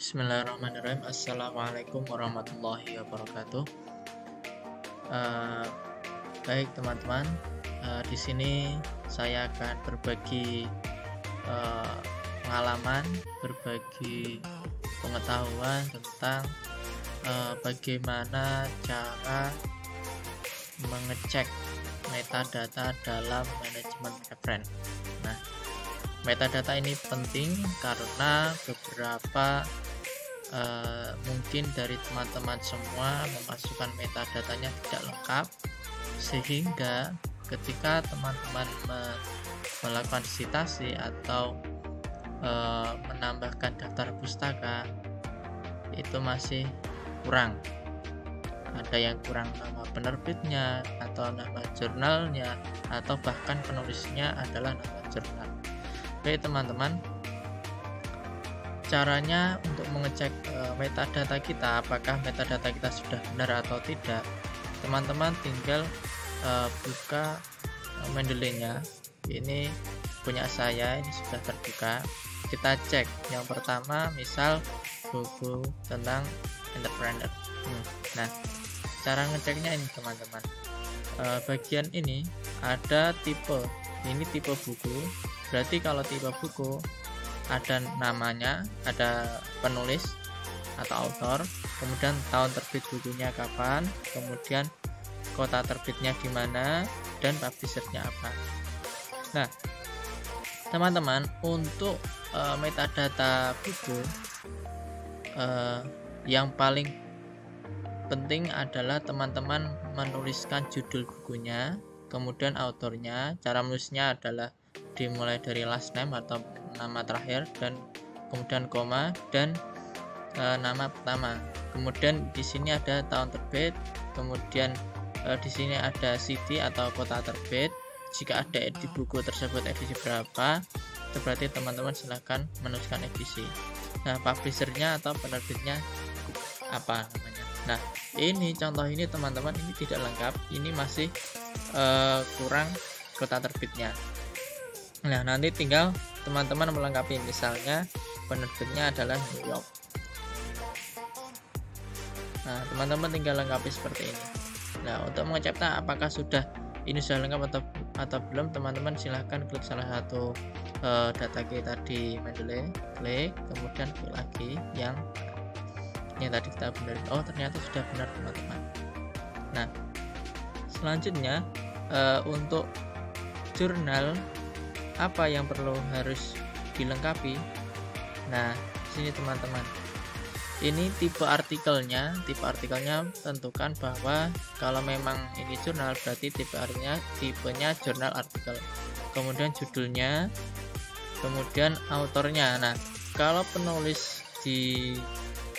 Bismillahirrahmanirrahim. Assalamualaikum warahmatullahi wabarakatuh. Eh, Baik teman-teman, di sini saya akan berbagi pengalaman, berbagi pengetahuan tentang bagaimana cara mengecek metadata dalam manajemen reference. Nah, metadata ini penting karena beberapa mungkin dari teman-teman semua memasukkan metadatanya tidak lengkap, sehingga ketika teman-teman melakukan citasi atau menambahkan daftar pustaka itu masih kurang. Ada yang kurang nama penerbitnya atau nama jurnalnya, atau bahkan penulisnya adalah nama jurnal. Baik teman-teman, caranya untuk mengecek metadata kita, apakah metadata kita sudah benar atau tidak, teman-teman tinggal buka Mendeley-nya. Ini punya saya, ini sudah terbuka. Kita cek yang pertama, misal buku tentang entrepreneur. Nah, cara ngeceknya ini teman-teman, bagian ini ada tipe, ini tipe buku. Berarti kalau tipe buku ada namanya, ada penulis atau author, kemudian tahun terbit bukunya kapan, kemudian kota terbitnya di mana, dan publishernya apa. Nah, teman-teman, untuk metadata buku yang paling penting adalah teman-teman menuliskan judul bukunya, kemudian autornya. Cara menulisnya adalah dimulai dari last name atau nama terakhir, dan kemudian koma, dan nama pertama. Kemudian di sini ada tahun terbit, kemudian di sini ada city atau kota terbit. Jika ada di buku tersebut edisi berapa, itu berarti teman-teman silahkan menuliskan edisi. Nah, publishernya atau penerbitnya apa namanya. Nah, ini contoh ini teman-teman, ini tidak lengkap, ini masih kurang kota terbitnya. Nah, nanti tinggal teman-teman melengkapi, misalnya penerbitnya adalah New York. Nah, teman-teman tinggal lengkapi seperti ini. Nah, untuk mengecek apakah ini sudah lengkap atau belum, teman-teman silahkan klik salah satu data kita di Mendeley, klik, kemudian klik lagi yang tadi kita benar. Oh, ternyata sudah benar teman-teman. Nah, selanjutnya untuk jurnal, apa yang harus dilengkapi. Nah, sini teman-teman, ini tipe artikelnya tentukan bahwa kalau memang ini jurnal, berarti tipenya jurnal artikel, kemudian judulnya, kemudian autornya. Nah, kalau penulis di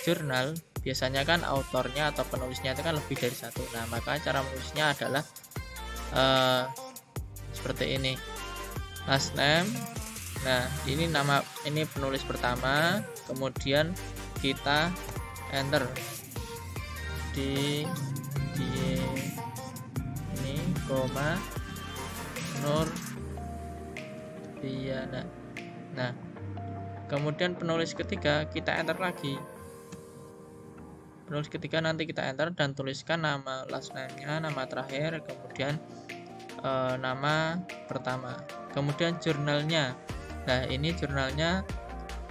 jurnal biasanya kan autornya atau penulisnya itu kan lebih dari satu. Nah, maka cara menulisnya adalah seperti ini, last name. Nah, ini penulis pertama, kemudian kita enter di ini koma Nur Diana. Nah, kemudian penulis ketiga kita enter lagi. Penulis ketiga nanti kita enter dan tuliskan nama last name-nya, nama terakhir, kemudian nama pertama, kemudian jurnalnya. Nah, ini jurnalnya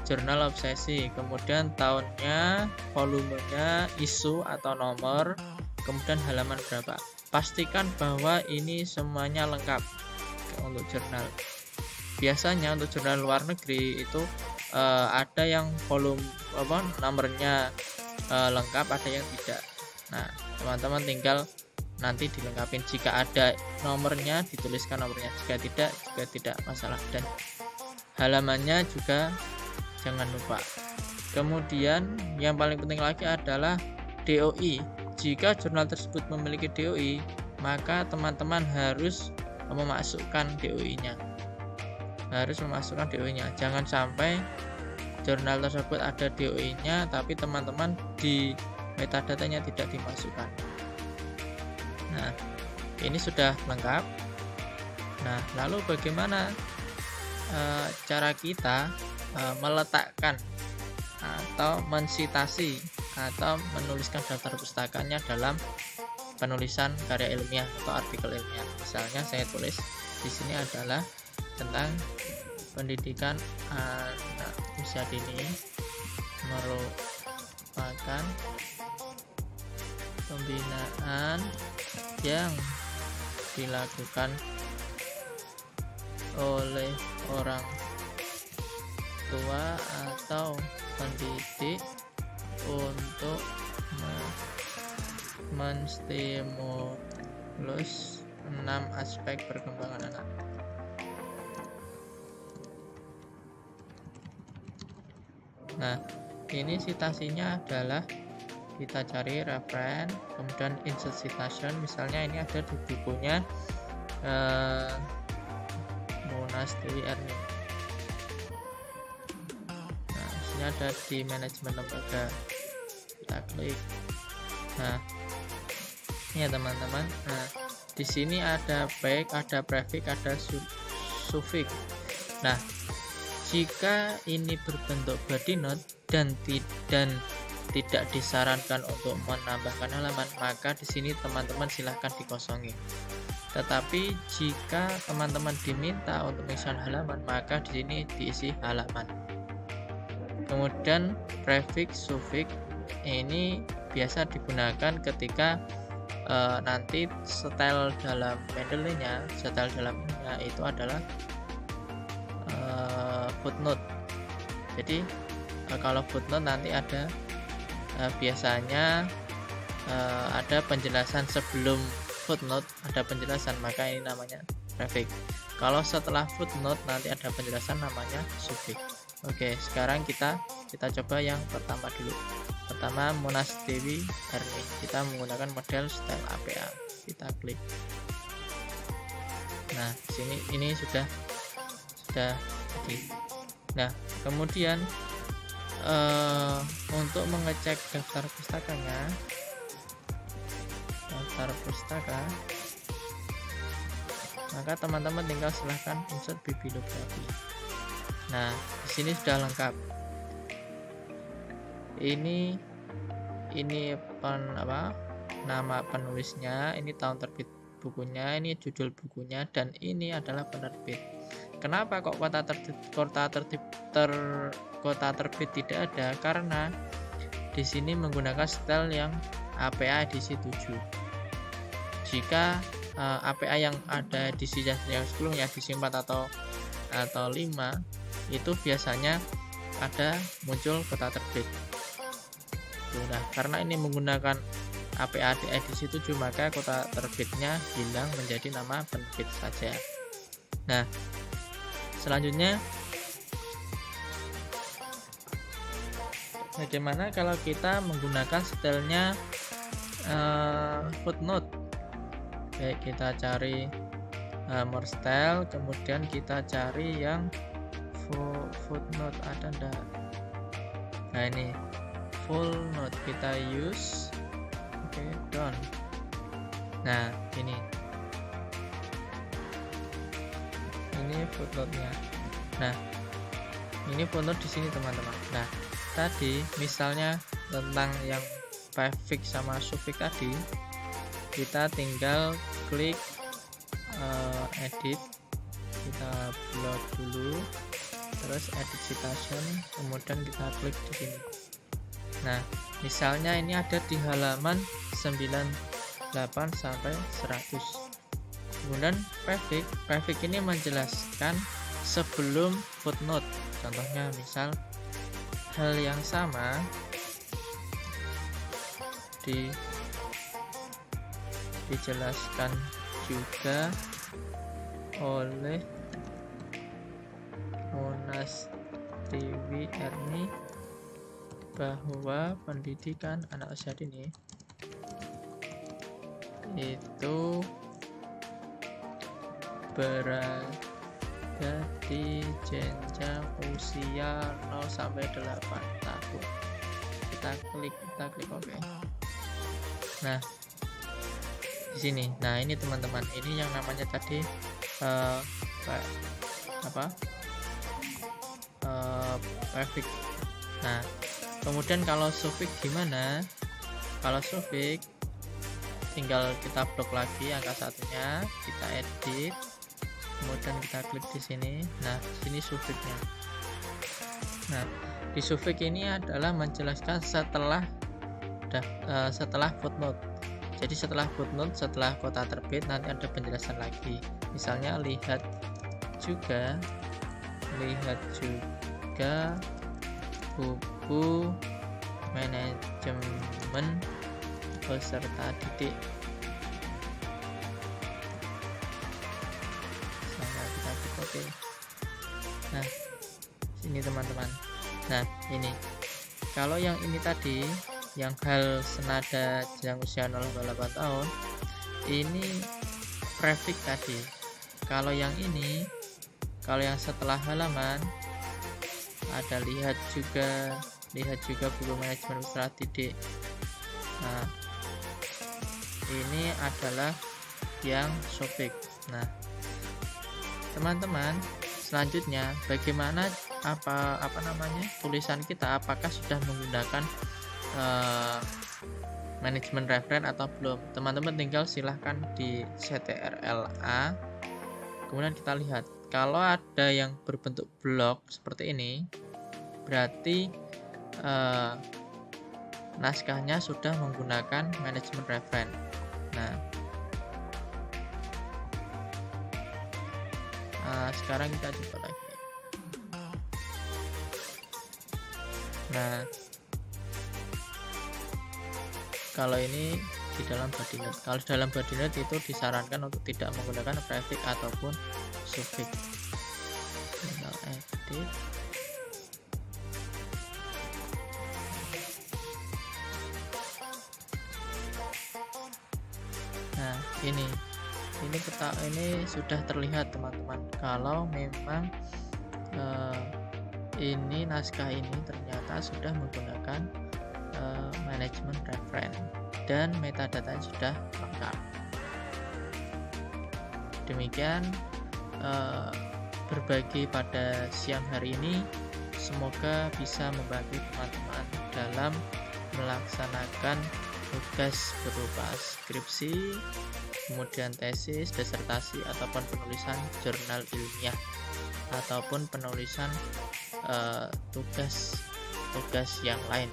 jurnal obsesi, kemudian tahunnya, volumenya, isu atau nomor, kemudian halaman berapa. Pastikan bahwa ini semuanya lengkap untuk jurnal. Biasanya untuk jurnal luar negeri itu ada yang nomornya lengkap, ada yang tidak. Nah, teman-teman tinggal nanti dilengkapin. Jika ada nomornya, dituliskan nomornya, jika tidak masalah. Dan halamannya juga jangan lupa. Kemudian yang paling penting lagi adalah DOI. Jika jurnal tersebut memiliki DOI, maka teman-teman harus memasukkan DOI-nya. Jangan sampai jurnal tersebut ada DOI-nya tapi teman-teman di metadatanya tidak dimasukkan. Nah, ini sudah lengkap. Nah, lalu bagaimana cara kita meletakkan atau mensitasi atau menuliskan daftar pustakanya dalam penulisan karya ilmiah atau artikel ilmiah. Misalnya saya tulis di sini adalah tentang pendidikan anak usia dini merupakan pembinaan yang dilakukan oleh orang tua atau pendidik untuk menstimulus 6 aspek perkembangan anak. Nah, ini citasinya adalah kita cari referen, kemudian insert citation. Misalnya ini ada di bukunya Monas Dewi Erni. Nah, sini ada di manajemen lembaga. Kita klik. Nah, ini ya teman-teman. Nah, di sini ada baik, ada prefix, ada suffix. Nah, jika ini berbentuk body note dan tidak disarankan untuk menambahkan halaman, maka di sini teman-teman silahkan dikosongi. Tetapi jika teman-teman diminta untuk mengisi halaman, maka di sini diisi halaman. Kemudian prefix, suffix ini biasa digunakan ketika nanti style dalam Mendeley-nya, itu adalah footnote. Jadi kalau footnote nanti ada biasanya ada penjelasan sebelum footnote, ada penjelasan, maka ini namanya prefix. Kalau setelah footnote nanti ada penjelasan, namanya suffix. Oke, sekarang kita coba yang pertama dulu. Pertama, Monas Dewi Erni. Kita menggunakan model style APA. Kita klik. Nah, sini ini sudah jadi. Nah, kemudian untuk mengecek daftar pustakanya, maka teman-teman tinggal silahkan insert bibliografi. Nah, di sini sudah lengkap. Ini nama penulisnya, ini tahun terbit bukunya, ini judul bukunya, dan ini adalah penerbit. Kenapa kok kota terbit tidak ada? Karena di sini menggunakan style yang APA edisi 7. Jika APA yang ada edisi yang sebelumnya, edisi 4 atau 5, itu biasanya ada muncul kota terbit. Nah, karena ini menggunakan APA edisi 7, maka kota terbitnya hilang menjadi nama penerbit saja. Nah, selanjutnya bagaimana kalau kita menggunakan stylenya footnote? Baik, kita cari more style, kemudian kita cari yang footnote, ada enggak? Nah, ini full note kita use. Oke, done. Nah, ini footnote-nya. Nah, ini footnote di sini teman-teman. Nah, tadi misalnya tentang yang prefix sama suffix tadi, kita tinggal klik edit, kita blok dulu, terus edit citation, kemudian kita klik di sini. Nah, misalnya ini ada di halaman 98 sampai 100. Kemudian prefix ini menjelaskan sebelum footnote. Contohnya misal hal yang sama dijelaskan juga oleh Monas Dewi Erni bahwa pendidikan anak usia dini itu berada di jenjang usia 0 sampai 8 tahun. Kita klik OK. Nah, di sini. Nah, ini teman-teman, ini yang namanya tadi prefix. Nah, Kemudian kalau suffix gimana? Kalau suffix tinggal kita blok lagi angka satunya, kita edit, kemudian kita klik di sini. Nah, sini suffixnya. Nah, di suffix ini adalah menjelaskan setelah footnote. Jadi setelah footnote, setelah kota terbit nanti ada penjelasan lagi. Misalnya lihat juga buku manajemen beserta titik. Sama kita oke. Nah, sini teman-teman. Nah, ini kalau yang ini tadi, yang hal senada yang usia 0-8 tahun, ini prefix tadi. Kalau yang ini, kalau yang setelah halaman ada lihat juga buku manajemen beserta titik. Nah, ini adalah yang suffix. Nah, teman-teman, selanjutnya bagaimana tulisan kita, apakah sudah menggunakan manajemen referen atau belum? Teman-teman tinggal silahkan di CTRL-A, kemudian kita lihat kalau ada yang berbentuk blok seperti ini, berarti naskahnya sudah menggunakan manajemen referen. Nah, sekarang kita coba lagi. Nah, kalau ini di dalam body note. Kalau dalam body note itu disarankan untuk tidak menggunakan prefix ataupun suffix. Tinggal edit. Nah, ini sudah terlihat teman-teman kalau memang ini naskah ini ternyata sudah menggunakan manajemen referen dan metadata sudah lengkap. Demikian berbagi pada siang hari ini, semoga bisa membantu teman-teman dalam melaksanakan tugas berupa skripsi, kemudian tesis, disertasi, ataupun penulisan jurnal ilmiah, ataupun penulisan tugas yang lain.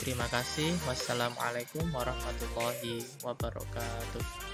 Terima kasih. Wassalamualaikum warahmatullahi wabarakatuh.